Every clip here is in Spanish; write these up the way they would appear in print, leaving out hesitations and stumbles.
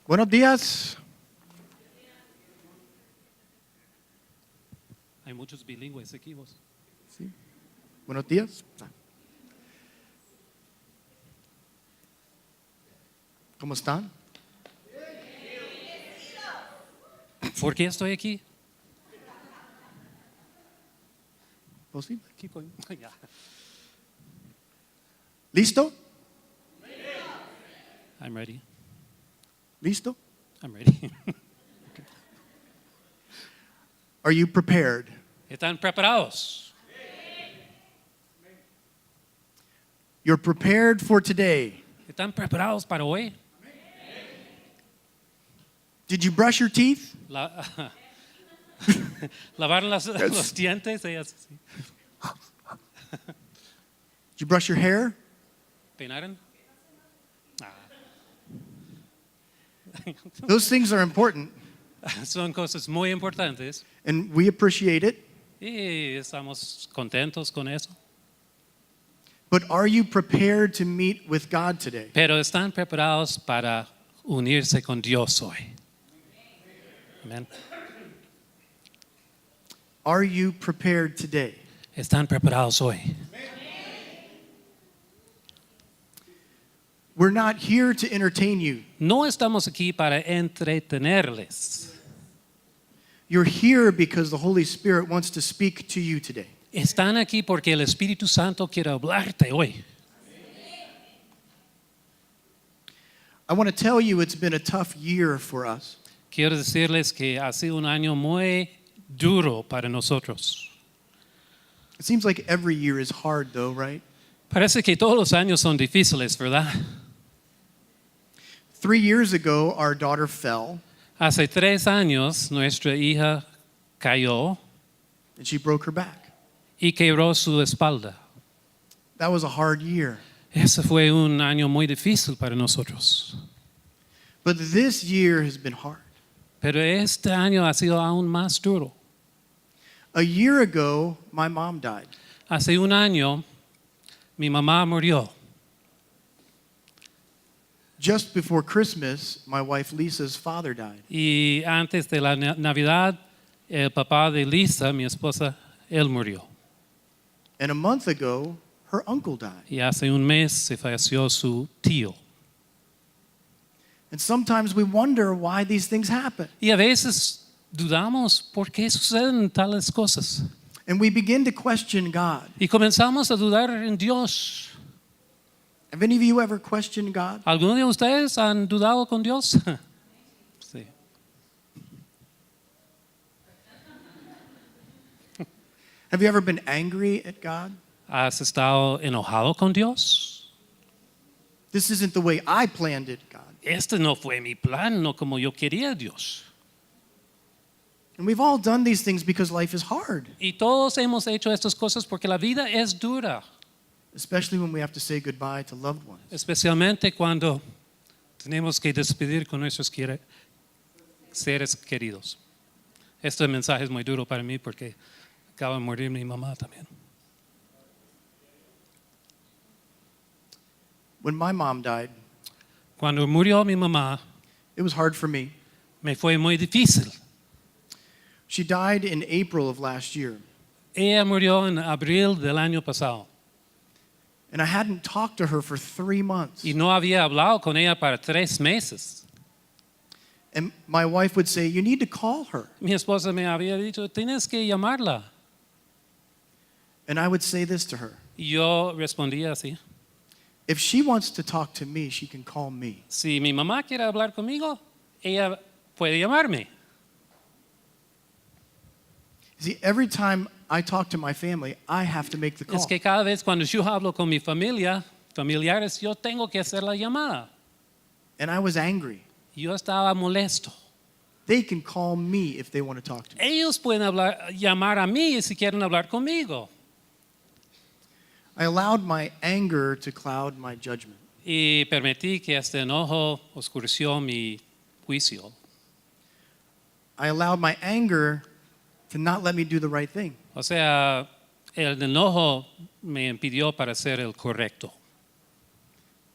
Buenos días. Hay muchos bilingües aquí vos. Sí. Buenos días. ¿Cómo están? ¿Por qué estoy aquí? ¿Vos sí? Aquí ya. ¿Listo? I'm ready. ¿Listo? I'm ready. Are you prepared? ¿Están preparados? You're prepared for today. ¿Están preparados para hoy? Did you brush your teeth? Lavar los dientes. Ellas, sí. Did you brush your hair? ¿Peinaron? Those things are important, Son cosas muy importantes and we appreciate it. y estamos contentos con eso. But are you prepared to meet with God today? Pero están preparados para unirse con Dios hoy. Amén. Are you prepared today? Están preparados hoy. We're not here to entertain you. No estamos aquí para entretenerles. You're here because the Holy Spirit wants to speak to you today. Están aquí porque el Espíritu Santo quiere hablarte hoy. I want to tell you it's been a tough year for us. Quiero decirles que ha sido un año muy duro para nosotros. It seems like every year is hard though, right? Parece que todos los años son difíciles, ¿verdad? 3 years ago, our daughter fell Hace 3 años nuestra hija cayó and she broke her back. y quebró su espalda. That was a hard year. Ese fue un año muy difícil para nosotros. But this year has been hard. Pero este año ha sido aún más duro. A year ago, my mom died. Hace un año mi mamá murió. Just before Christmas, my wife Lisa's father died. Y antes de la Navidad, el papá de Lisa, mi esposa, él murió. And a month ago, her uncle died. Y hace un mes se falleció su tío. And sometimes we wonder why these things happen. Y a veces dudamos por qué suceden tales cosas. And we begin to question God. Y comenzamos a dudar en Dios. Have any of you ever questioned God? ¿Alguno de ustedes han dudado con Dios? Sí. Have you ever been angry at God? ¿Has estado enojado con Dios? This isn't the way I planned it, God. Este no fue mi plan, no como yo quería, Dios. And we've all done these things because life is hard, Y todos hemos hecho estas cosas porque la vida es dura, especially when we have to say goodbye to loved ones. especialmente cuando tenemos que despedir con nuestros seres queridos. Este mensaje es muy duro para mí porque acaba de morir mi mamá también. When my mom died, Cuando murió mi mamá, it was hard for me. me fue muy difícil. She died in April of last year, Ella murió en abril del año pasado and I hadn't talked to her for 3 months. y no había hablado con ella para 3 meses. And my wife would say, "You need to call her." Mi esposa me había dicho, tienes que llamarla. And I would say this to her: Y yo respondía así, if she wants to talk to me, she can call me. si mi mamá quiere hablar conmigo, ella puede llamarme. See, every time I talk to my family, I have to make the call. Es que cada vez cuando yo hablo con mi familiares, yo tengo que hacer la llamada. And I was angry. Yo estaba molesto. They can call me if they want to talk to me. Ellos pueden llamar a mí si quieren hablar conmigo. I allowed my anger to cloud my judgment. Y permití que este enojo oscureció mi juicio. I allowed my anger to not let me do the right thing. O sea, el enojo me impidió para hacer el correcto.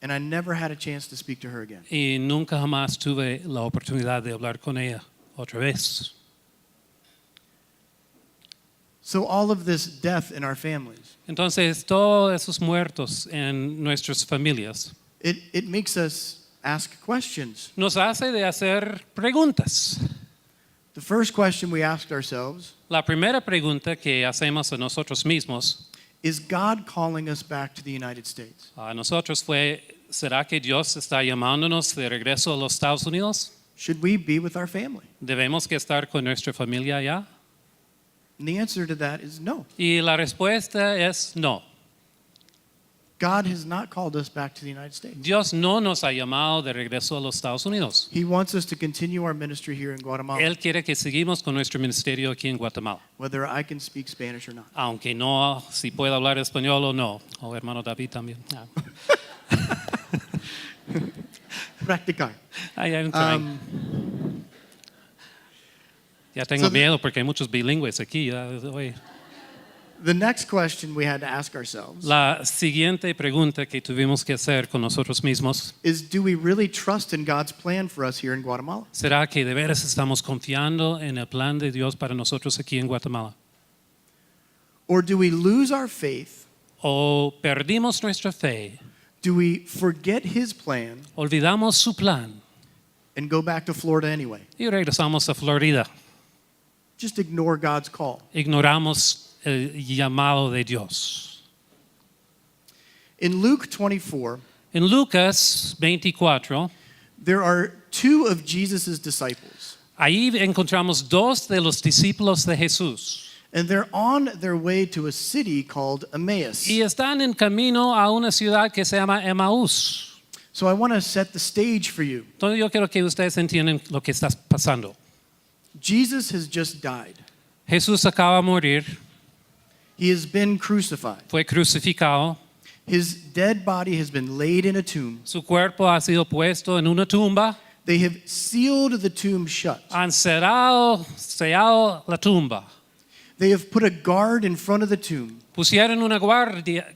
and I never had a chance to speak to her again. Y nunca jamás tuve la oportunidad de hablar con ella otra vez. So all of this death in our families, Entonces, todos esos muertos en nuestras familias it makes us ask questions. nos hace de hacer preguntas. The first question we asked ourselves, La primera pregunta que hacemos a nosotros mismos, is God calling us back to the United States? a nosotros fue, ¿será que Dios está llamándonos de regreso a los Estados Unidos? Should we be with our family? ¿Debemos que estar con nuestra familia allá? And the answer to that is no. Y la respuesta es no. God has not called us back to the United States. Dios no nos ha llamado de regreso a los Estados Unidos. He wants us to continue our ministry here in Guatemala, Él quiere que seguimos con nuestro ministerio aquí en Guatemala. whether I can speak Spanish or not. Aunque no, si puedo hablar español o no. O hermano David también. Ah. Practicar. I am trying. Ya tengo So the- miedo porque hay muchos bilingües aquí. Ya, oye. The next question we had to ask ourselves La siguiente pregunta que tuvimos que hacer con nosotros mismos, is, do we really trust in God's plan for us here in Guatemala? ¿será que de veras estamos confiando en el plan de Dios para nosotros aquí en Guatemala? Or do we lose our faith? ¿O perdimos nuestra fe? Do we forget His plan ¿Olvidamos su plan and go back to Florida anyway? y regresamos a Florida? Just ignore God's call. Ignoramos el llamado de Dios. In Luke 24, En Lucas 24, there are two of Jesus' disciples, ahí encontramos dos de los discípulos de Jesús. and they're on their way to a city called Emmaus. Y están en camino a una ciudad que se llama Emaús. So I want to set the stage for you. Entonces yo quiero que ustedes entiendan lo que está pasando. Jesus has just died. Jesús acaba de morir, He has been crucified. fue crucificado, His dead body has been laid in a tomb. su cuerpo ha sido puesto en una tumba, They have sealed the tomb shut. han sellado la tumba, They have put a guard in front of the tomb pusieron una guardia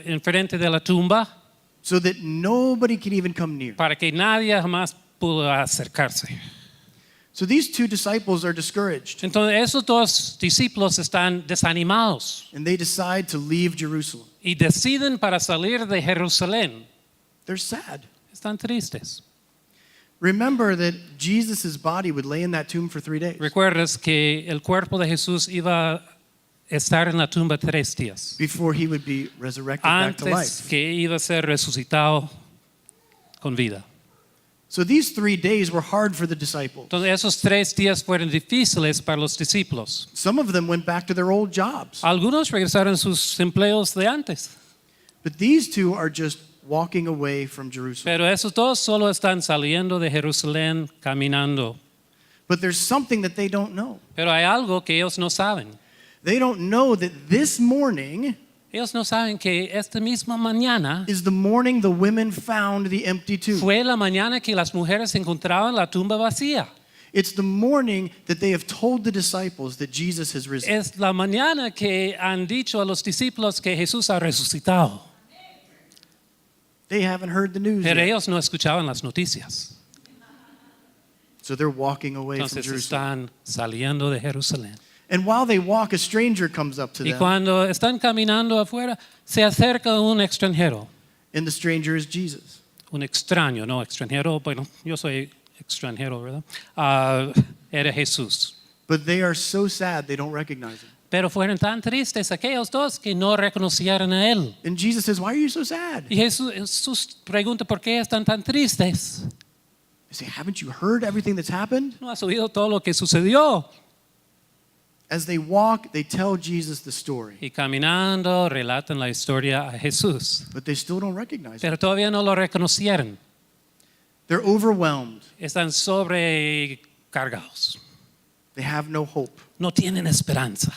enfrente de la tumba so that nobody can even come near. para que nadie jamás pudo acercarse. So these two disciples are discouraged, Entonces esos dos discípulos están desanimados and they decide to leave Jerusalem. y deciden para salir de Jerusalén. They're sad. Están tristes. Remember that Jesus' body would lay in that tomb for 3 days Recuerdas que el cuerpo de Jesús iba a estar en la tumba 3 días before he would be resurrected back to antes life. que iba a ser resucitado con vida. So these 3 days were hard for the disciples. Entonces esos 3 días fueron difíciles para los discípulos. Some of them went back to their old jobs, Algunos regresaron a sus empleos de antes, but these two are just walking away from Jerusalem. pero esos dos solo están saliendo de Jerusalén caminando. But there's something that they don't know. Pero hay algo que ellos no saben. They don't know that this morning Ellos no saben que esta misma mañana is the morning the women found the empty tomb. fue la mañana que las mujeres encontraban la tumba vacía. It's the morning that they have told the disciples that Jesus has risen. Es la mañana que han dicho a los discípulos que Jesús ha resucitado. They haven't heard the news Pero yet. ellos no escuchaban las noticias. So they're walking away from Entonces Jerusalem. están saliendo de Jerusalén. And while they walk, a stranger comes up to Y them. cuando están caminando afuera, se acerca un extranjero. And the stranger is Jesus. Un extraño, no extranjero. Bueno, yo soy extranjero, ¿verdad? Era Jesús. But they are so sad they don't recognize him. Pero fueron tan tristes aquellos dos que no reconocieron a él. And Jesus says, "Why are you so sad?" Y Jesús pregunta por qué están tan tristes. They say, "Haven't you heard everything that's happened?" ¿No has oído todo lo que sucedió? As they walk, they tell Jesus the story. Y caminando relatan la historia a Jesús. But they still don't recognize him. Pero todavía no lo reconocieron. They're overwhelmed. Están sobrecargados. They have no hope. No tienen esperanza.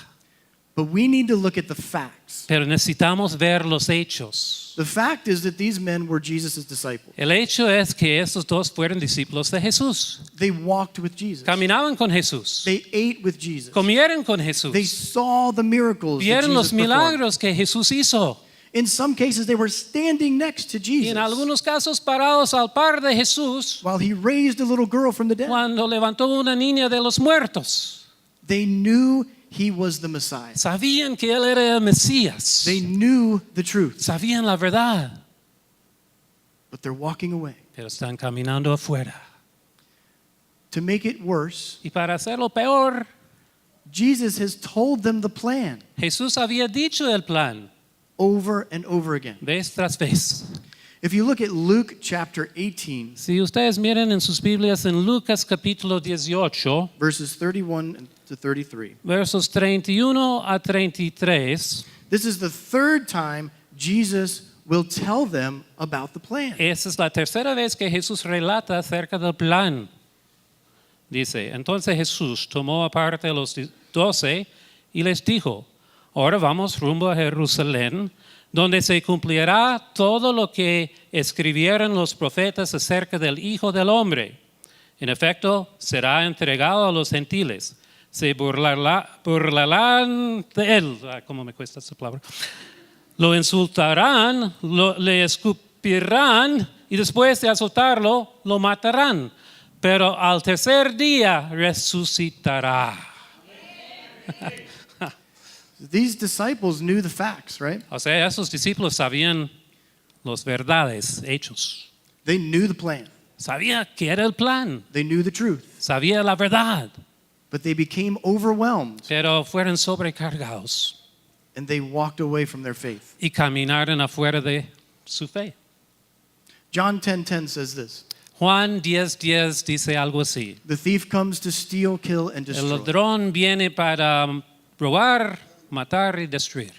But we need to look at the facts. Pero necesitamos ver los hechos. The fact is that these men were Jesus' disciples. El hecho es que estos dos fueron discípulos de Jesús. They walked with Jesus. Caminaban con Jesús. They ate with Jesus. Comieron con They Jesús. saw the miracles that Vieron los Jesus performed. milagros que Jesús hizo. In some cases, they were standing next to Y Jesus en algunos casos parados al par de Jesús while he raised a little girl from the dead. cuando levantó una niña de los muertos. They knew he was the Messiah. Sabían que él era el Mesías. They knew the truth, Sabían la verdad, but they're walking away. pero están caminando afuera. To make it worse, Y para hacerlo peor, Jesus has told them the plan Jesús había dicho el plan over and over again. vez tras vez. If you look at Luke chapter 18, Si ustedes miren en sus Biblias en Lucas capítulo 18, verses 31 to 33, versos 31 a 33, this is the third time Jesus will tell them about the plan. esa es la tercera vez que Jesús relata acerca del plan. Dice, entonces Jesús tomó aparte a los 12 y les dijo, ahora vamos rumbo a Jerusalén, donde se cumplirá todo lo que escribieron los profetas acerca del Hijo del Hombre. En efecto, será entregado a los gentiles. Se burlarán de él. ¿Cómo me cuesta esa palabra? Lo insultarán, le escupirán y después de azotarlo, lo matarán. Pero al tercer día resucitará. These disciples knew the facts, right? O sea, esos discípulos sabían los verdades, hechos. They knew the plan. Sabía que era el plan. They knew the truth. Sabía la verdad. But they became overwhelmed Pero fueron sobrecargados and they walked away from their faith. y caminaron afuera de su fe. John 10:10 says this. Juan 10:10 dice algo así. The thief comes to steal, kill, and El destroy. ladrón viene para robar, matar y destruir.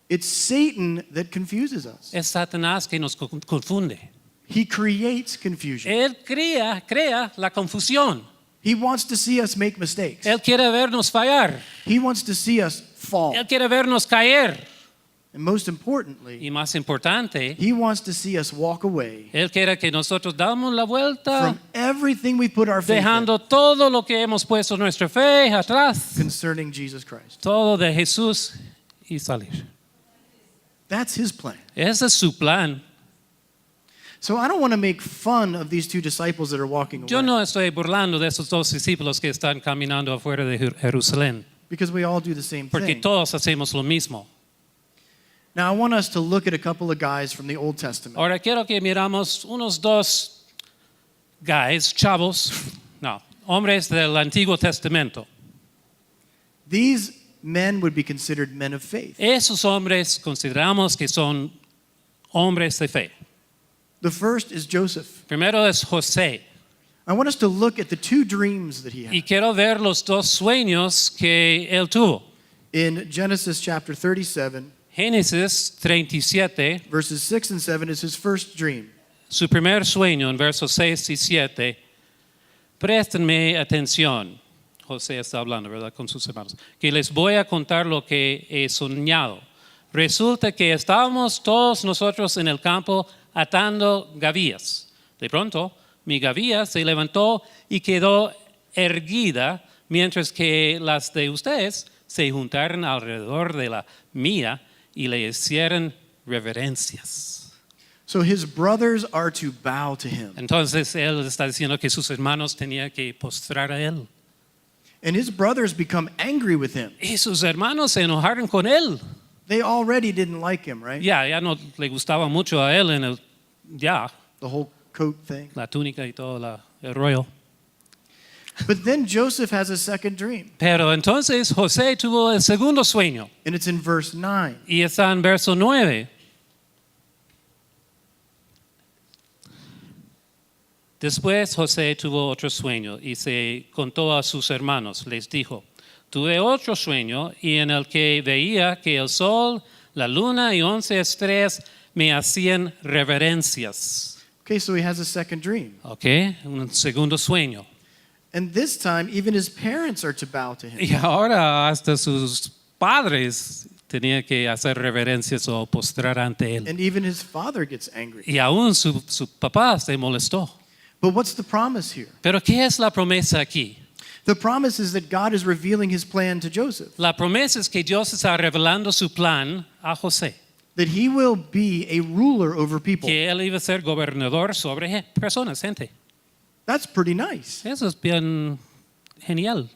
It's Satan that confuses us. Es Satanás que nos confunde. He creates confusion. Él crea la confusión. He wants to see us make mistakes. Él quiere vernos fallar. He wants to see us fall. Él quiere vernos caer. And most importantly, Y más importante, he wants to see us walk away Él quiere que nosotros damos la vuelta, from everything we put our faith in dejando todo lo que hemos puesto nuestra fe atrás, concerning Jesus Christ. todo de Jesús y salir. That's his plan. Ese es su plan. So I don't want to make fun of these two disciples that are walking Yo away no estoy burlando de esos dos discípulos que están caminando afuera de Jerusalén, because we all do the same porque thing. todos hacemos lo mismo. Now I want us to look at a couple of guys from the Old Testament. Ahora quiero que miramos unos dos hombres del Antiguo Testamento. These men would be considered men of faith. Esos hombres consideramos que son hombres de fe. The first is Joseph. Primero es José. I want us to look at the two dreams that he had. Y quiero ver los dos sueños que él tuvo. In Genesis chapter 37, Génesis 37, verses 6 and 7 is his first dream. su primer sueño en versos 6 y 7. Préstenme atención. José está hablando, ¿verdad? Con sus hermanos. Que les voy a contar lo que he soñado. Resulta que estábamos todos nosotros en el campo atando gavillas. De pronto, mi gavilla se levantó y quedó erguida, mientras que las de ustedes se juntaron alrededor de la mía y le hicieron reverencias. So his brothers are to bow to him. Entonces él está diciendo que sus hermanos tenían que postrar a él. And his brothers become angry with him. Y sus hermanos se enojaron con él. They already didn't like him, right? Ya no le gustaba mucho a él en The whole coat thing. la túnica y todo el rollo. But then Joseph has a second dream. Pero entonces José tuvo el segundo sueño And it's in verse 9. y está en verso 9. Después José tuvo otro sueño y se contó a sus hermanos. Les dijo, tuve otro sueño y en el que veía que el sol, la luna y 11 estrellas me hacían reverencias. Okay, so he has a second dream. ¿Ok? Un segundo sueño. And this time, even his parents are to bow to him. Y ahora hasta sus padres tenían que hacer reverencias o postrar ante él. And even his father gets angry. Y aún su papá se molestó. But what's the promise here? Pero ¿qué es la promesa aquí? The promise is that God is revealing his plan to Joseph. La promesa es que Dios está revelando su plan a José. that he will be a ruler over people. que él iba a ser gobernador sobre personas, gente. That's pretty nice. Eso es bien genial.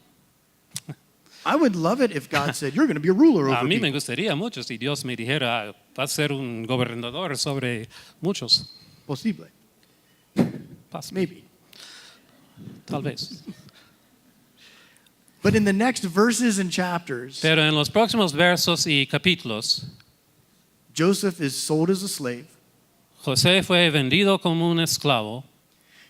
I would love it if God said, you're going to be a ruler A over mí me people. gustaría mucho si Dios me dijera, va a ser un gobernador sobre muchos. Posible. Maybe. Tal vez. But in the next verses and chapters, Pero en los próximos versos y capítulos, Joseph is sold as a slave. José fue vendido como un esclavo.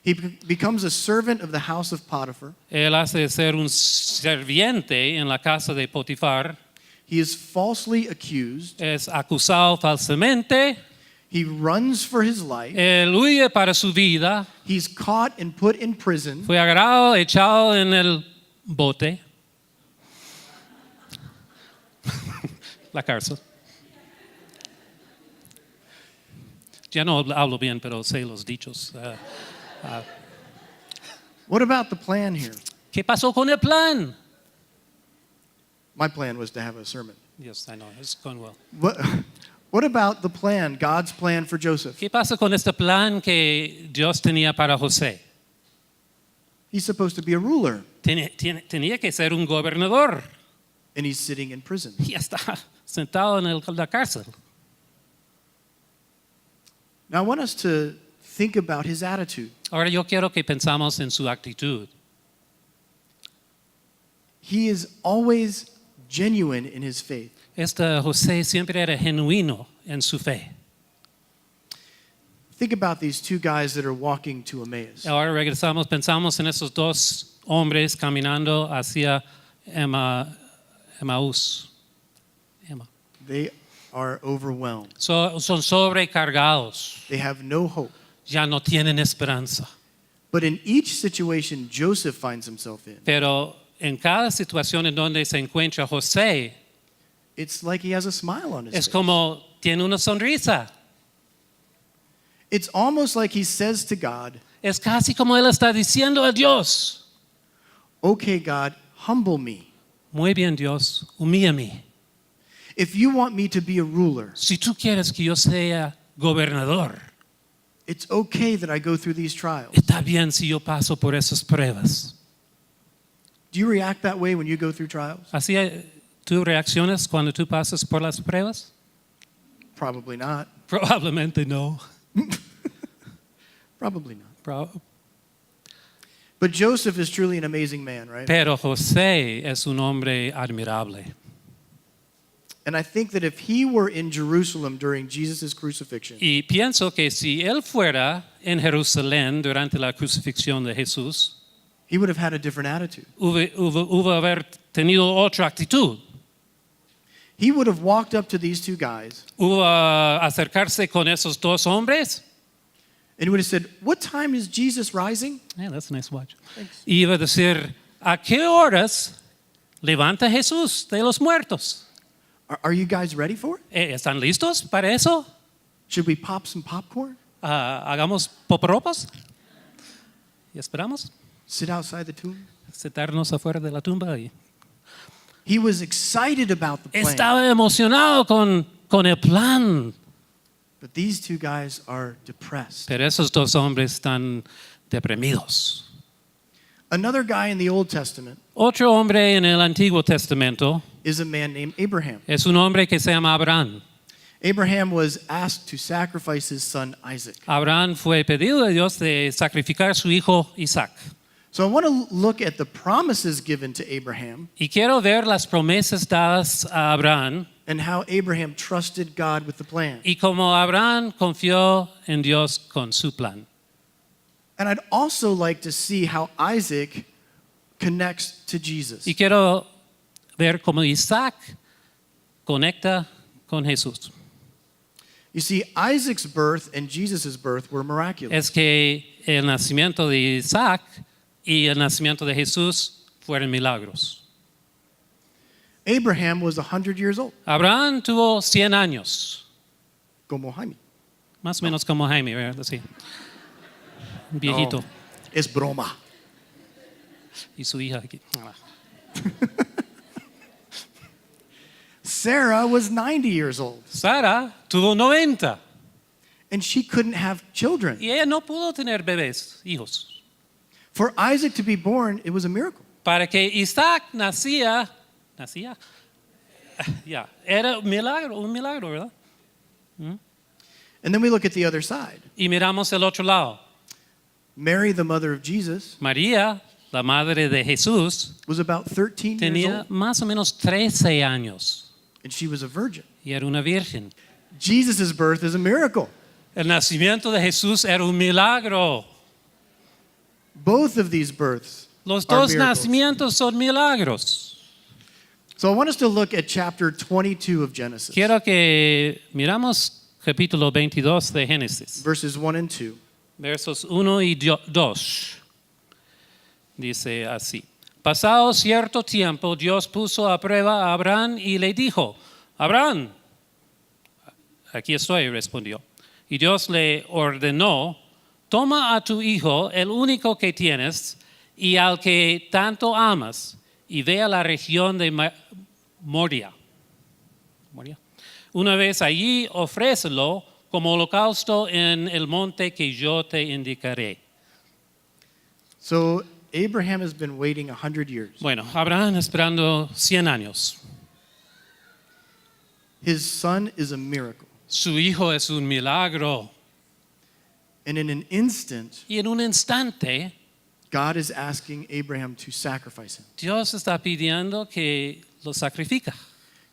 He becomes a servant of the house of Potiphar. Él hace de ser un serviente en la casa de Potifar. He is falsely accused. Es acusado falsamente. He runs for his life. Él huye para su vida. He's caught and put in prison. Fue agarrado, echado en el bote. La cárcel. Ya no hablo bien, pero sé los dichos. What about the plan here? ¿Qué pasó con el plan? My plan was to have a sermon. Yes, I know, it's going well. What about the plan, God's plan for Joseph? ¿Qué pasa con este plan que Dios tenía para José? He's supposed to be a ruler, Tenía que ser un gobernador. and he's sitting in prison. Y está sentado en la cárcel. Now, I want us to think about his attitude. Ahora yo quiero que pensamos en su actitud. He is always genuine in his faith. José siempre era genuino en su fe. Think about these two guys that are walking to Emmaus. Ahora pensamos en esos dos hombres caminando hacia Emmaús. They are overwhelmed. Son sobrecargados. They have no hope. Ya no tienen esperanza. But in each situation Joseph finds himself in, Pero en cada situación en donde se encuentra José, it's like he has a smile on his es face. como tiene una sonrisa. It's almost like he says to God, Es casi como él está diciendo a Dios, okay, God, humble me. muy bien Dios, humíllame. If you want me to be a ruler, Si tú quieres que yo sea gobernador, it's okay that I go through these trials. está bien si yo paso por esas pruebas. Do you react that way when you go through trials? ¿Así tú reaccionas cuando tú pasas por las pruebas? Probably not. Probablemente no. Probably not. But Joseph is truly an amazing man, right? Pero José es un hombre admirable. And I think that if he were in Jerusalem during Jesus' crucifixion, Y pienso que si él fuera en Jerusalén durante la crucifixión de Jesús, he would have had a different attitude. hubo haber tenido otra actitud. He would have walked up to these two guys Hubo acercarse con esos dos hombres. and he would have said, what time is Jesus rising? Yeah, that's a nice watch. Thanks. Y iba a decir, ¿a qué horas levanta Jesús de los muertos? Are you guys ready for it? ¿Están listos para eso? Should we pop some popcorn? ¿Hagamos poporopos? ¿Y esperamos? Sit outside the tomb? Sentarnos afuera de la tumba. He was excited about the plan. Estaba emocionado con el plan. But these two guys are depressed. Pero esos dos hombres están deprimidos. Another guy in the Old Testament Otro hombre en el Antiguo Testamento is a man named Abraham. es un hombre que se llama Abraham. Abraham was asked to sacrifice his son Isaac. Abraham fue pedido de Dios de sacrificar a su hijo Isaac. So I want to look at the promises given to Abraham Y quiero ver las promesas dadas a Abraham and how Abraham trusted God with the plan. y cómo Abraham confió en Dios con su plan. And I'd also like to see how Isaac connects to Jesus. Y quiero ver cómo Isaac conecta con Jesús. You see, Isaac's birth and Jesus' birth were miraculous. Es que el nacimiento de Isaac y el nacimiento de Jesús fueron milagros. Abraham was 100 years old, Abraham tuvo 100 años, como Jaime. más o menos como Jaime, ¿verdad? Sí. Un viejito. No, es broma. Y su hija aquí. Sarah was 90 years old, Sara tuvo 90 and she couldn't have children. y ella no pudo tener bebés, hijos. For Isaac to be born, it was a miracle. Para que Isaac nacía, ya, era un milagro, ¿verdad? And then we look at the other side. Y miramos el otro lado. Mary, the mother of Jesus, María, la madre de Jesús, was about 13 years tenía old, más o menos 13 años and she was a virgin. y era una virgen. Jesus' birth is a miracle. El nacimiento de Jesús era un milagro. Both of these births Los are dos miracles. nacimientos son milagros. So I want us to look at chapter 22 of Genesis, Quiero que miramos capítulo 22 de Génesis, verses 1 and 2. versos 1 y 2. Dice así: Pasado cierto tiempo, Dios puso a prueba a Abraham y le dijo: Abraham, aquí estoy, respondió. Y Dios le ordenó: Toma a tu hijo, el único que tienes, y al que tanto amas, y ve a la región de Moria. Una vez allí, ofrécelo como holocausto en el monte que yo te indicaré. So Abraham has been waiting 100 years. Bueno, Abraham esperando 100 años. His son is a miracle. Su hijo es un milagro. And in an instant, Y en un instante, God is asking Abraham to sacrifice him. Dios está pidiendo que lo sacrifica.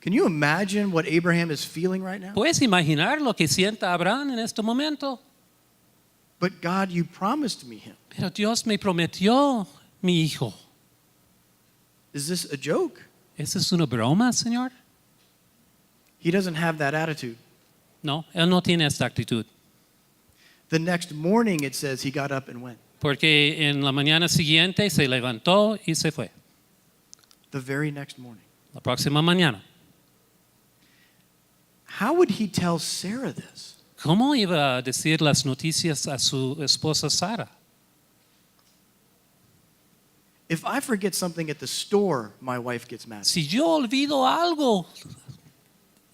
Can you imagine what Abraham is feeling right now? ¿Puedes imaginar lo que sienta Abraham en este momento? But God, you promised me him. Pero Dios me prometió mi hijo. Is this a joke? ¿Esa es una broma, Señor? He doesn't have that attitude. No, él no tiene esta actitud. The next morning, it says he got up and went. Porque en la mañana siguiente se levantó y se fue. The very next morning. La próxima mañana. How would he tell Sarah this? ¿Cómo iba a decir las noticias a su esposa Sara? If I forget something at the store, my wife gets mad. Si yo olvido algo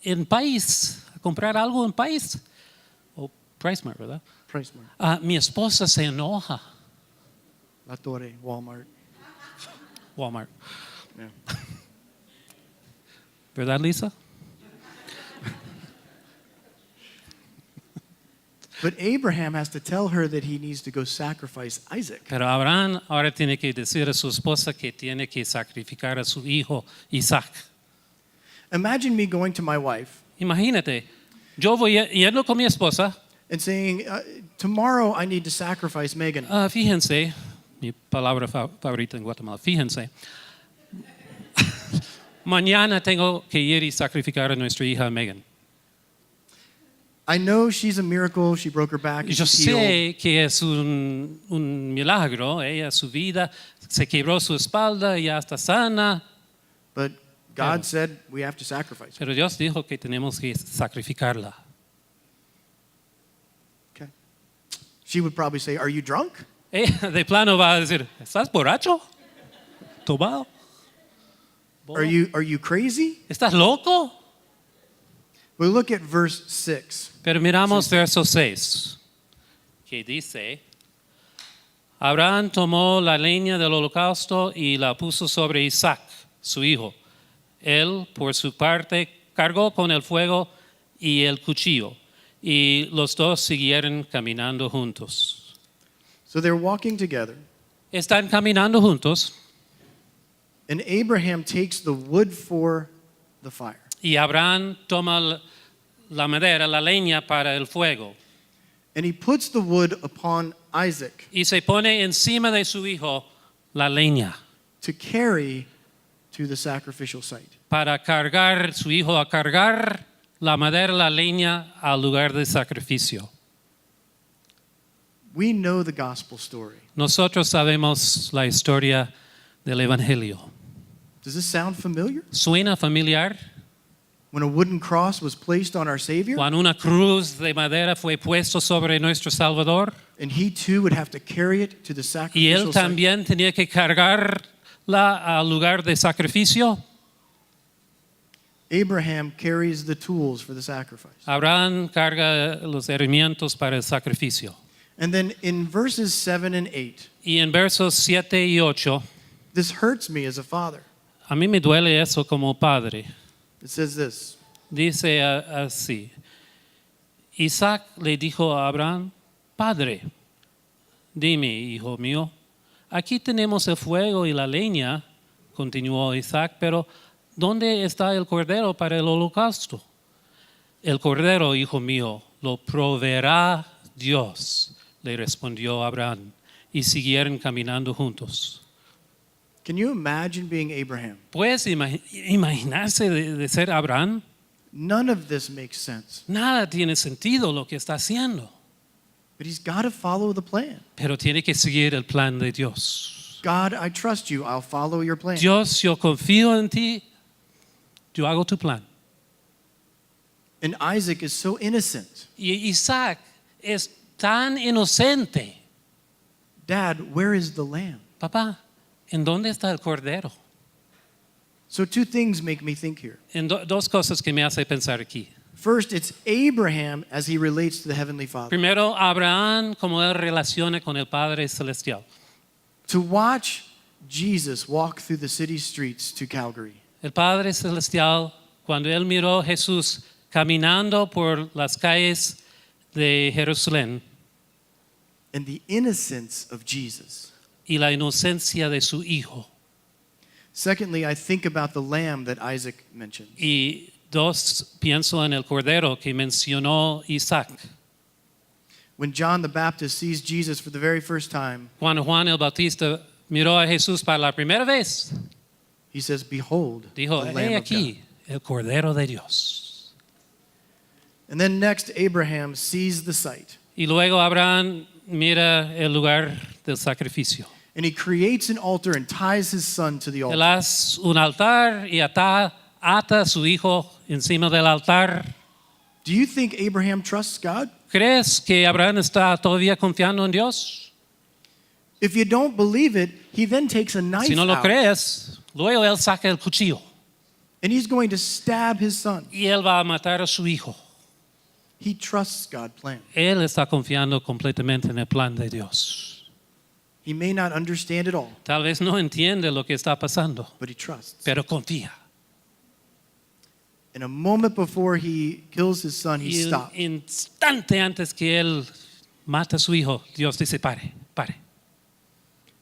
en país, a comprar algo en país, o PriceMart, ¿verdad? Price Mart, Mi esposa se enoja. La Torre, Walmart. Walmart. Yeah. ¿Verdad, Lisa? But Abraham has to tell her that he needs to go sacrifice Isaac. Pero Abraham ahora tiene que decir a su esposa que tiene que sacrificar a su hijo Isaac. Imagine me going to my wife Imagínate, yo voy yendo con mi esposa. and saying, tomorrow I need to sacrifice Megan. Fíjense, mi palabra favorita en Guatemala, fíjense. Mañana tengo que ir y sacrificar a nuestra hija Megan. I know she's a miracle. She broke her back. And Yo she's healed. sé que es un milagro. Ella, su vida, se quebró su espalda y ya está sana. But God said we have to sacrifice her. Pero Dios dijo que tenemos que sacrificarla. Okay. She would probably say, are you drunk? Ella de plano va a decir, ¿estás borracho? ¿Tomado? Are you crazy? ¿Estás loco? We look at verse 6. Pero miramos verso 6, que dice: Abraham tomó la leña del holocausto y la puso sobre Isaac, su hijo. Él, por su parte, cargó con el fuego y el cuchillo, y los dos siguieron caminando juntos. So they're walking together, Están caminando juntos, and Abraham takes the wood for the fire. y Abraham toma la madera, la leña para el fuego, And he puts the wood upon Isaac y se pone encima de su hijo la leña to carry to the sacrificial site. para cargar, su hijo a cargar la madera, la leña al lugar de sacrificio. We know the gospel story. Nosotros sabemos la historia del Evangelio. Does this sound familiar? ¿Suena familiar? When a wooden cross was placed on our Savior, Cuando una cruz de madera fue puesto sobre nuestro Salvador, and he too would have to carry it to the y él sacrificial site. también tenía que cargarla al lugar de sacrificio. Abraham carries the tools for the sacrifice. Abraham carga los herramientas para el sacrificio. And then in verses 7 and 8, Y en versos 7 y 8, this hurts me as a father. a mí me duele eso como padre. It says this. Dice así: Isaac le dijo a Abraham: Padre, dime, hijo mío, aquí tenemos el fuego y la leña, continuó Isaac, pero ¿dónde está el cordero para el holocausto? El cordero, hijo mío, lo proveerá Dios, le respondió Abraham, y siguieron caminando juntos. Can you imagine being Abraham? ¿Puedes imaginarse de ser Abraham? None of this makes sense. Nada tiene sentido lo que está haciendo, But he's got to follow the plan. pero tiene que seguir el plan de Dios. God, I trust you. I'll follow your plan. Dios, yo confío en ti, yo hago tu plan. And Isaac is so innocent. Y Isaac es tan inocente. Dad, where is the lamb? Papá, ¿en dónde está el cordero? So two things make me think here. Dos cosas que me hace pensar aquí. First, it's Abraham as he relates to the Heavenly Father. Primero, Abraham, como él relaciona con el Padre Celestial. To watch Jesus walk through the city streets to Calgary. El Padre Celestial, cuando él miró a Jesús caminando por las calles de Jerusalén And the innocence of Jesus. y la inocencia de su hijo. Secondly, I think about the lamb that Isaac mentioned. Y dos, pienso en el cordero que mencionó Isaac. When John the Baptist sees Jesus for the very first time, Cuando Juan el Bautista miró a Jesús para la primera vez, he says, "Behold, dijo: the Lamb he of aquí, el cordero de Dios. God." And then next, Abraham sees the site, Y luego Abraham mira el lugar del sacrificio. and he creates an altar and ties his son to the Él altar. hace un altar y ata a su hijo encima del altar. Do you think Abraham trusts God? ¿Crees que Abraham está todavía confiando en Dios? If you don't believe it, he then takes a knife Si no lo out, crees, luego él saca el cuchillo and he's going to stab his son. y él va a matar a su hijo. He trusts God's plan. Él está confiando completamente en el plan de Dios. He may not understand it all, Tal vez no entiende lo que está pasando, but he trusts. pero confía. In a moment before he kills his son, he Y un stops. instante antes que él mata a su hijo, Dios dice: pare, pare.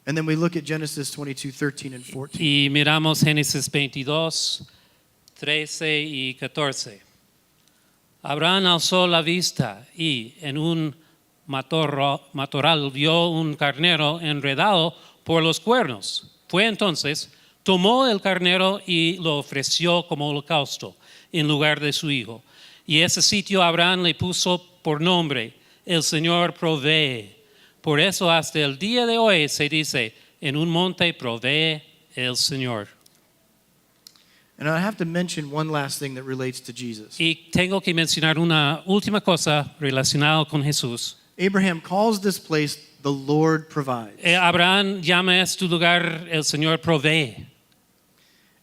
And then we look at Genesis 22:13 and 14. Y miramos Génesis 22, 13 y 14. Abraham alzó la vista y en un matorral vio un carnero enredado por los cuernos. Fue entonces, tomó el carnero y lo ofreció como holocausto en lugar de su hijo. Y ese sitio Abraham le puso por nombre: el Señor provee. Por eso hasta el día de hoy se dice: en un monte provee el Señor. And I have to mention one last thing that relates to Jesus. Y tengo que mencionar una última cosa relacionada con Jesús. Abraham calls this place the Lord provides. Abraham llama a este lugar: el Señor provee.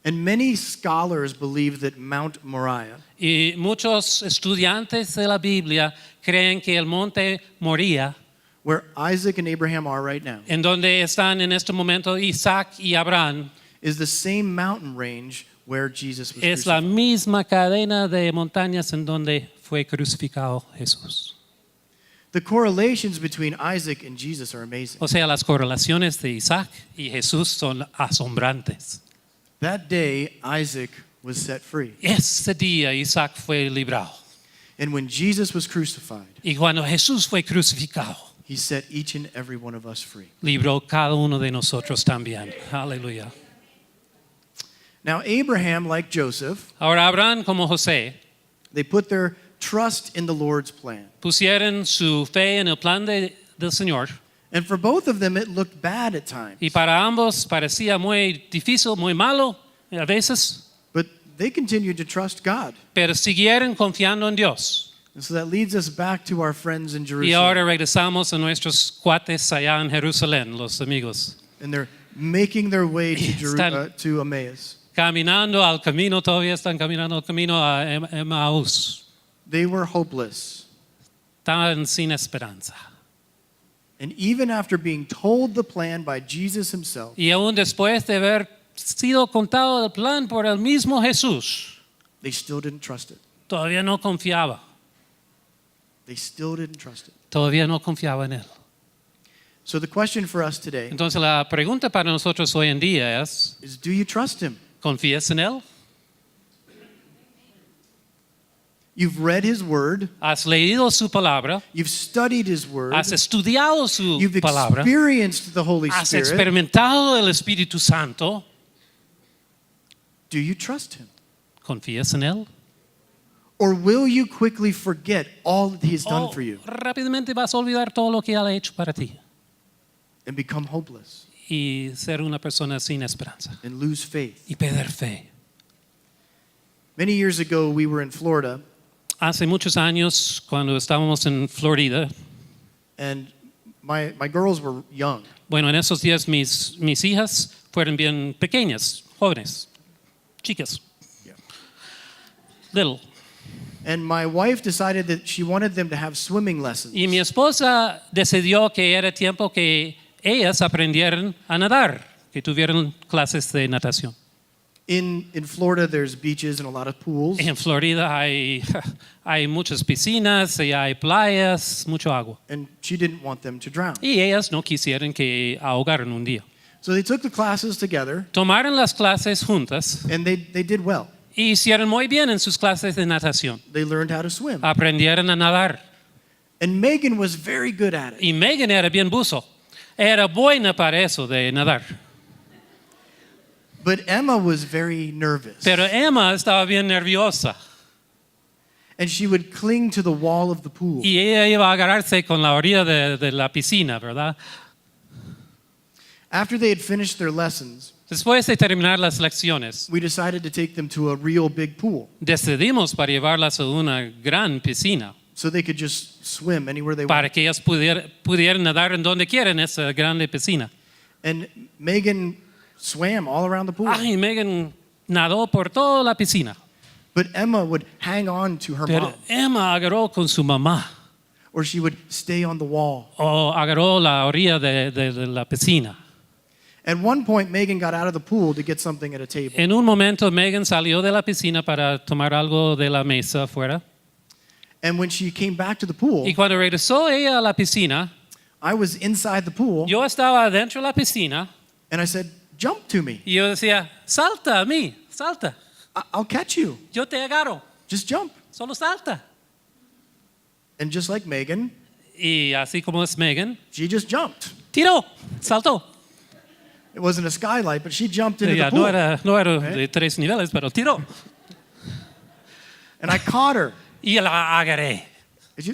And many scholars believe that Mount Moriah Y muchos estudiantes de la Biblia creen que el monte Moría, where Isaac and Abraham are right now, en donde están en este momento Isaac y Abraham, is the same mountain range where Jesus was es la crucified. misma cadena de montañas en donde fue crucificado Jesús. The correlations between Isaac and Jesus are amazing. O sea, las correlaciones de Isaac y Jesús son asombrantes. That day, Isaac was set free. Ese día Isaac fue librado. And when Jesus was crucified, Y cuando Jesús fue crucificado, he set each and every one of us free. libró cada uno de nosotros también. Aleluya. Now, Abraham, like Joseph, Ahora Abraham como José they put their trust in the Lord's plan. pusieron su fe en el plan del Señor. And for both of them, it looked bad at times. Y para ambos parecía muy difícil, muy malo a veces, But they continued to trust God. pero siguieron confiando en Dios. And so that leads us back to our friends in Y Jerusalem. ahora regresamos a nuestros cuates allá en Jerusalén, los amigos. And they're making their way Están- to Emmaus. caminando al camino, todavía están caminando al camino a Emmaús. They were hopeless. Estaban sin esperanza. And even after being told the plan by Jesus himself, Y aún después de haber sido contado el plan por el mismo Jesús, they still didn't trust it. todavía no confiaba. They still didn't trust it. Todavía no confiaba en él. So the question for us today Entonces la pregunta para nosotros hoy en día es, is, do you trust him? ¿confías en él? You've read his word. ¿Has leído su palabra? You've studied his word. ¿Has estudiado su You've palabra? experienced the Holy ¿Has Spirit. experimentado el Espíritu Santo? Do you trust him? ¿Confías en él? Or will you quickly forget all that he has done ¿O for you rápidamente vas a olvidar todo lo que él ha hecho para ti and become hopeless y ser una persona sin esperanza and lose faith? y perder fe? Many years ago, we were in Florida, Hace muchos años, cuando estábamos en Florida, and my girls were young. bueno, en esos días mis hijas fueron bien pequeñas, jóvenes, chicas, Yeah. little. And my wife decided that she wanted them to have swimming lessons. Y mi esposa decidió que era tiempo que ellas aprendieran a nadar, que tuvieran clases de natación. In Florida, there's beaches and a lot of pools. En Florida hay muchas piscinas y hay playas, mucho agua. And she didn't want them to drown. Y ellas no quisieran que ahogaran un día. So they took the classes together, Tomaron las clases juntas and they did well. y hicieron muy bien en sus clases de natación. They learned how to swim. Aprendieron a nadar. And Megan was very good at it. Y Megan era bien buzo. Era buena para eso de nadar. But Emma was very nervous. Pero Emma estaba bien nerviosa. And she would cling to the wall of the pool. Y ella iba a agarrarse con la orilla de la piscina, ¿verdad? After they had finished their lessons, Después de terminar las lecciones, we decided to take them to a real big pool decidimos para llevarlas a una gran piscina so they could just swim anywhere they para wanted. que ellas pudieran nadar en donde quieran en esa grande piscina. And Megan swam all around the pool. Ay, Megan nadó por toda la piscina. But Emma would hang on to her Pero mom, Emma agarró con su mamá or she would stay on the wall. o agarró la orilla de la piscina. At one point, Megan got out of the pool to get something at a table. En un momento Megan salió de la piscina para tomar algo de la mesa afuera. And when she came back to the pool, Y cuando regresó ella a la piscina, I was inside the pool, yo estaba dentro de la piscina and I said, "Jump to me. y yo decía, salta a mí, salta. I'll catch you. Yo te agarro, Just jump." solo salta. And just like Megan, Y así como es Megan, she just jumped. tiró, saltó. It wasn't a skylight, but she jumped into Ella the pool. no era de 3 niveles, pero tiró. And I caught her. Y la agarré. And she,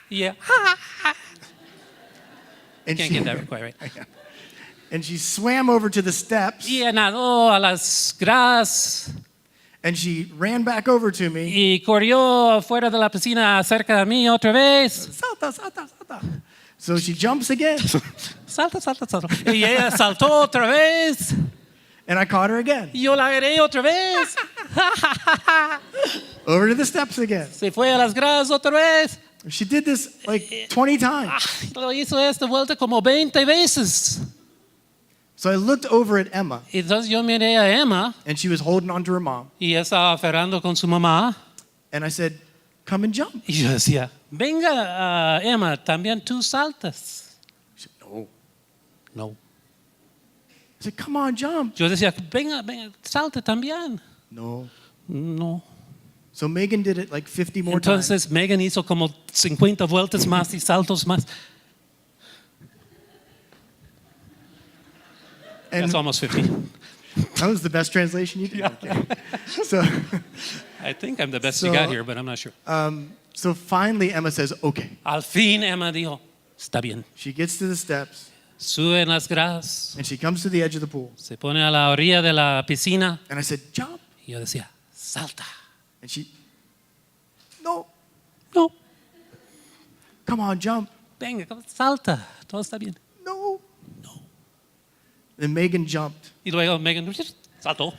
Y ella, and can't she, get that quite right. and she swam over to the steps, Y ella nadó a las gradas and she ran back over to me. y corrió fuera de la piscina cerca de mí otra vez. Salta, salta, salta. So she jumps again, Salta, salta, salta. Y ella saltó otra vez. and I caught her again. Y yo la agarré otra vez. Over to the steps again. Se fue a las gradas otra vez. She did this like 20 times. Ay, lo hizo esta vuelta como 20 veces. So I looked over at Emma, Entonces yo miré a Emma and she was holding on to her mom. y ella estaba aferrando con su mamá. And I said, "Come and jump." Y yo decía, venga Emma, también tú saltas. She said, "No." No. I said, "Come on, jump." Yo decía, venga, salta también. No. No. So Megan did it like 50 more times. Entonces Megan hizo como 50 vueltas más y saltos más. And That's almost 50. that was the best translation you could do. Okay. So, I think I'm the best you got here, but I'm not sure. so finally Emma says, "Okay." Al fin Emma dijo, está bien. She gets to the steps, Sube en las gradas, and she comes to the edge of the pool. se pone a la orilla de la piscina And I said, "Jump." y yo decía, salta. And she, "No. No, Come on, jump." venga, salta, todo está bien. "No." No. Then Megan jumped. Y luego Megan saltó.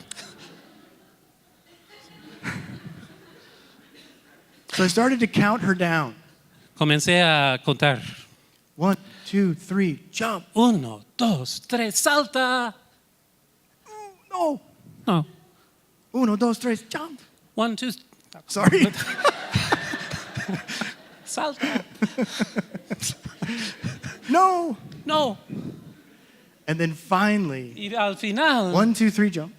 So I started to count her down. Comencé a contar. 1, 2, 3, jump. 1, 2, 3, salta. No. No. 1, 2, 3, jump. 1, 2, Sorry. salta. No. No. And then finally, Y al final, 1, 2, 3, jump.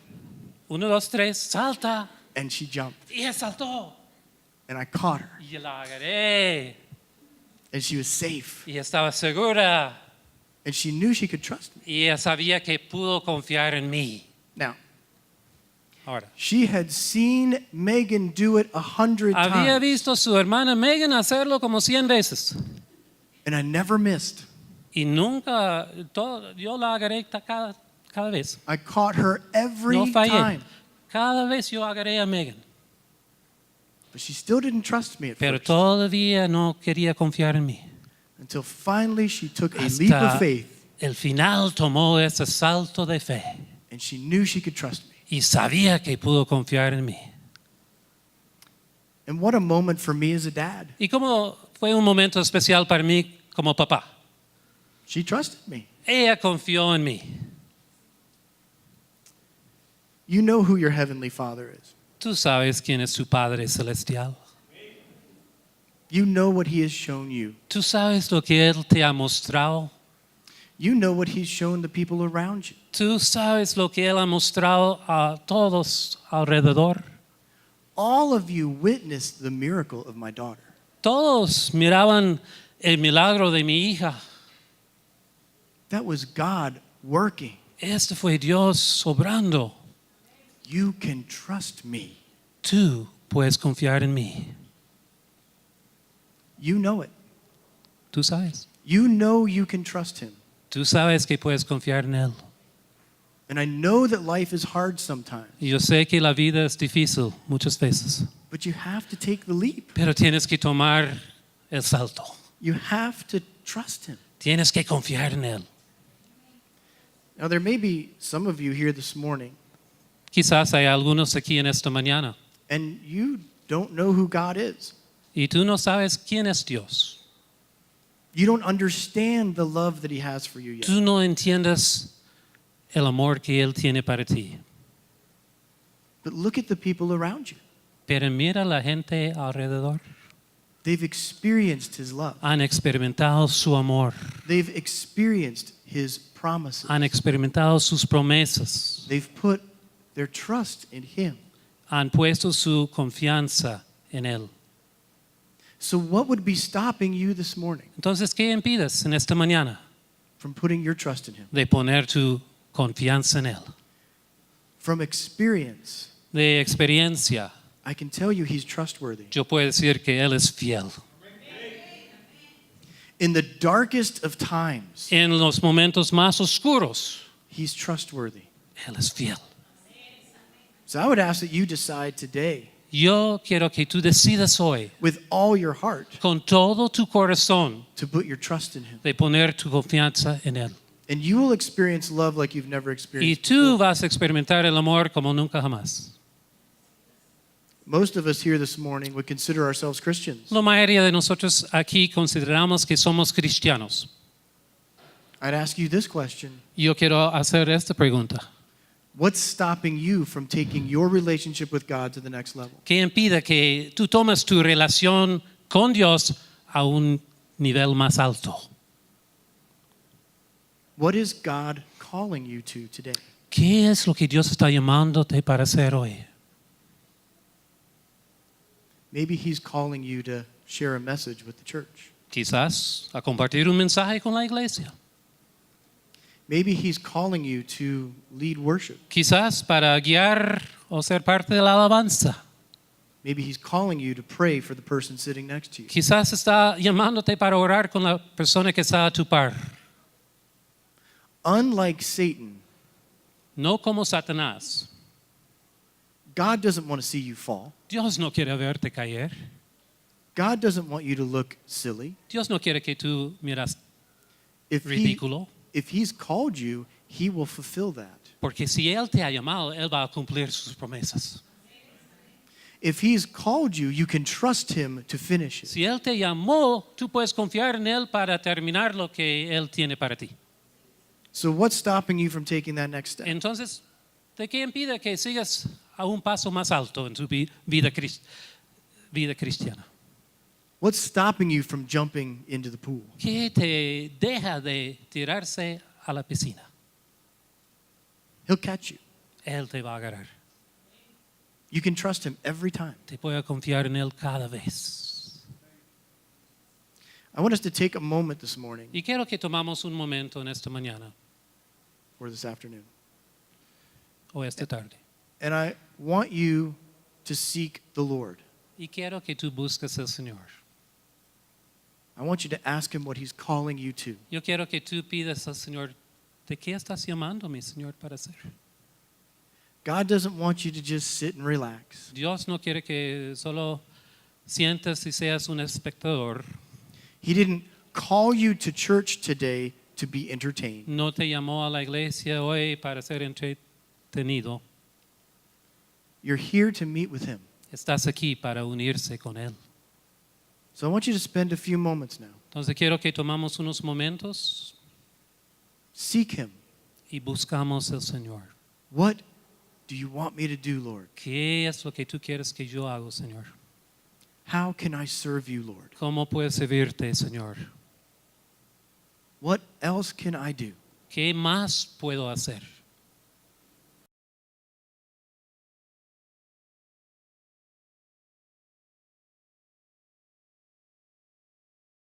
1, 2, 3, salta. And she jumped. Y ella saltó. And I caught her. Y la agarré. And she was safe. Y estaba segura. And she knew she could trust me. Y ella sabía que pudo confiar en mí. Now, Ahora, she had seen Megan do it 100 había times. visto a su hermana Megan hacerlo como 100 veces. And I never missed. Y nunca, yo la agarré cada vez. I caught her every No fallé. time. Cada vez yo agarré a Megan. But she still didn't trust me at Pero first. todavía no quería confiar en mí. Until finally she took a leap of Hasta faith. el final tomó ese salto de fe. And she knew she could trust me. Y sabía que pudo confiar en mí. And what a moment for me as a dad. Y como fue un momento especial para mí como papá. She trusted me. Ella confió en mí. You know who your heavenly Father is. Tú sabes quién es tu Padre Celestial. You know what he has shown you. Tú sabes lo que Él te ha mostrado. You know what he's shown the people around you. Tú sabes lo que Él ha mostrado a todos alrededor. All of you witnessed the miracle of my daughter. Todos miraban el milagro de mi hija. That was God working. Este fue Dios obrando. You can trust me. Tú puedes confiar en mí. You know it. Tú sabes. You know you can trust him. Tú sabes que puedes confiar en Él. And I know that life is hard sometimes, Y yo sé que la vida es difícil muchas veces. but you have to take the leap. Pero tienes que tomar el salto. You have to trust him. Tienes que confiar en Él. Now, there may be some of you here this morning, Quizás hay algunos aquí en esta mañana and you don't know who God is. y tú no sabes quién es Dios. You don't understand the love that he has for you yet. Tú no entiendes el amor que Él tiene para ti. But look at the people around you. Pero mira la gente alrededor. They've experienced his love. Han experimentado su amor. They've experienced his promises. Han experimentado sus promesas. They've put their trust in him. Han puesto su confianza en Él. So what would be stopping you this morning Entonces, ¿qué impides en esta mañana from putting your trust in him? de poner tu confianza en Él? From experience, De experiencia, I can tell you he's trustworthy. yo puedo decir que Él es fiel. In the darkest of times, En los momentos más oscuros, he's trustworthy. Él es fiel. So I would ask that you decide today, Yo quiero que tú decidas hoy, with all your heart, con todo tu corazón, to put your trust in him. de poner tu confianza en Él. And you will experience love like you've never Y experienced tú before. vas a experimentar el amor como nunca jamás. Most of us here this morning would consider ourselves Christians. La mayoría de nosotros aquí consideramos que somos cristianos. I'd ask you this question. Yo quiero hacer esta pregunta. What's stopping you from taking your relationship with God to the next level? ¿Qué impide que tú tomes tu relación con Dios a un nivel más alto? What is God calling you to today? ¿Qué es lo que Dios está llamándote para hacer hoy? Maybe he's calling you to share a message with the church. Quizás a compartir un mensaje con la iglesia. Maybe he's calling you to lead worship. Quizás para guiar o ser parte de la alabanza. Maybe he's calling you to pray for the person sitting next to you. Quizás está llamándote para orar con la persona que está a tu par. Unlike Satan, No como Satanás. God doesn't want to see you fall. Dios no quiere verte caer. God doesn't want you to look silly. Dios no quiere que tú miras If ridículo. he's called you, he will fulfill that. Porque si Él te ha llamado, Él va a cumplir sus promesas. If he's called you, you can trust him to finish it. Si Él te llamó, tú puedes confiar en Él para terminar lo que Él tiene para ti. So what's stopping you from taking that next step? Entonces, ¿de qué impide que sigas a un paso más alto en tu vida cristiana? What's stopping you from jumping into the pool? ¿Qué te deja de tirarse a la piscina? He'll catch you. Él te va a agarrar. You can trust him every time. Te puedes confiar en Él cada vez. I want us to take a moment this morning Y quiero que tomamos un momento en esta mañana or this afternoon. o esta tarde. And I want you to seek the Lord. Y quiero que tú busques al Señor. I want you to ask him what he's calling you to. Yo quiero que tú pidas al Señor, ¿de qué estás llamándome, Señor, para hacer? God doesn't want you to just sit and relax. Dios no quiere que solo sientas y seas un espectador. He didn't call you to church today to be entertained. No te llamó a la iglesia hoy para ser entretenido. You're here to meet with him. Estás aquí para unirse con Él. So I want you to spend a few moments now. Entonces quiero que tomamos unos momentos Seek him. y buscamos al Señor. What do you want me to do, Lord? ¿Qué es lo que tú quieres que yo haga, Señor? How can I serve you, Lord? ¿Cómo puedo servirte, Señor? What else can I do? ¿Qué más puedo hacer?